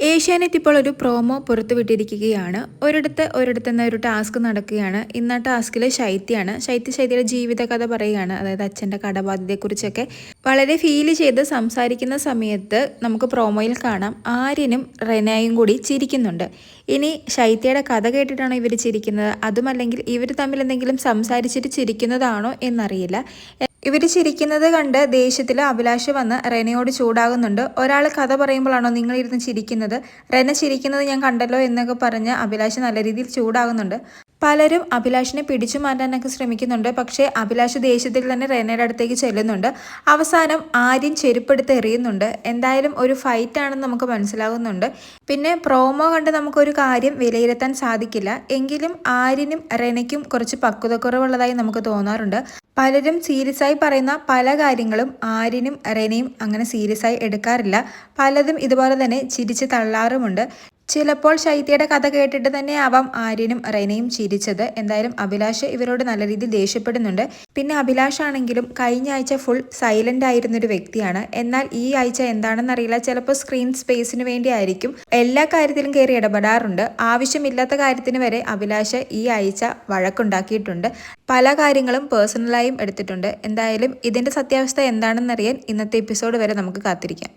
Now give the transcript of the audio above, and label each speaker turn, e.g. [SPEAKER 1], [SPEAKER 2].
[SPEAKER 1] ഏഷ്യാനെറ്റ് ഇപ്പോൾ ഒരു പ്രോമോ പുറത്തുവിട്ടിരിക്കുകയാണ്. ഒരിടത്തുനിന്ന് ഒരു ടാസ്ക് നടക്കുകയാണ്. ഇന്ന് ആ ടാസ്കിൽ ശൈത്യയുടെ ജീവിതകഥ പറയുകയാണ്. അതായത് അച്ഛൻ്റെ കടബാധ്യതയെക്കുറിച്ചൊക്കെ വളരെ ഫീൽ ചെയ്ത് സംസാരിക്കുന്ന സമയത്ത് നമുക്ക് പ്രോമോയിൽ കാണാം ആര്യനും റെനയും കൂടി ചിരിക്കുന്നുണ്ട്. ഇനി ശൈത്യയുടെ കഥ കേട്ടിട്ടാണോ ഇവർ ചിരിക്കുന്നത്, അതുമല്ലെങ്കിൽ ഇവർ തമ്മിൽ എന്തെങ്കിലും സംസാരിച്ചിട്ട് ചിരിക്കുന്നതാണോ എന്നറിയില്ല. ഇവർ ചിരിക്കുന്നത് കണ്ട് ദേഷ്യത്തിൽ അഭിലാഷ് വന്ന് റെനയോട് ചൂടാകുന്നുണ്ട്. ഒരാൾ കഥ പറയുമ്പോഴാണോ നിങ്ങളിരുന്ന് ചിരിക്കുന്നത്, റെന ചിരിക്കുന്നത് ഞാൻ കണ്ടല്ലോ എന്നൊക്കെ പറഞ്ഞ് അഭിലാഷ് നല്ല രീതിയിൽ ചൂടാകുന്നുണ്ട്. പലരും അഭിലാഷിനെ പിടിച്ചു മാറ്റാനൊക്കെ ശ്രമിക്കുന്നുണ്ട്. പക്ഷേ അഭിലാഷ് ദേഷ്യത്തിൽ തന്നെ റെനയുടെ അടുത്തേക്ക് ചെല്ലുന്നുണ്ട്. അവസാനം ആര്യൻ ചെരുപ്പെടുത്ത് എറിയുന്നുണ്ട്. എന്തായാലും ഒരു ഫൈറ്റാണെന്ന് നമുക്ക് മനസ്സിലാകുന്നുണ്ട്. പിന്നെ പ്രോമോ കണ്ട് നമുക്കൊരു കാര്യം വിലയിരുത്താൻ സാധിക്കില്ല. എങ്കിലും ആര്യനും റെനയ്ക്കും കുറച്ച് പക്വതക്കുറവുള്ളതായി നമുക്ക് തോന്നാറുണ്ട്. പലരും സീരിയസ് ആയി പറയുന്ന പല കാര്യങ്ങളും ആര്യനും റെനയും അങ്ങനെ സീരിയസ് ആയി എടുക്കാറില്ല. പലതും ഇതുപോലെ തന്നെ ചിരിച്ച് തള്ളാറുമുണ്ട്. ചിലപ്പോൾ ശൈത്യയുടെ കഥ കേട്ടിട്ട് തന്നെ ആവാം ആര്യനും റെനയും ചിരിച്ചത്. എന്തായാലും അഭിലാഷ് ഇവരോട് നല്ല രീതിയിൽ ദേഷ്യപ്പെടുന്നുണ്ട്. പിന്നെ അഭിലാഷ് ആണെങ്കിലും കഴിഞ്ഞ ആഴ്ച ഫുൾ സൈലന്റ് ആയിരുന്നൊരു വ്യക്തിയാണ്. എന്നാൽ ഈ ആഴ്ച എന്താണെന്നറിയില്ല, ചിലപ്പോൾ സ്ക്രീൻ സ്പേസിന് വേണ്ടി ആയിരിക്കും എല്ലാ കാര്യത്തിലും കയറി ഇടപെടാറുണ്ട്. ആവശ്യമില്ലാത്ത കാര്യത്തിന് വരെ അഭിലാഷ് ഈ ആഴ്ച വഴക്കുണ്ടാക്കിയിട്ടുണ്ട്. പല കാര്യങ്ങളും പേഴ്സണലായും എടുത്തിട്ടുണ്ട്. എന്തായാലും ഇതിൻ്റെ സത്യാവസ്ഥ എന്താണെന്നറിയാൻ ഇന്നത്തെ എപ്പിസോഡ് വരെ നമുക്ക് കാത്തിരിക്കാം.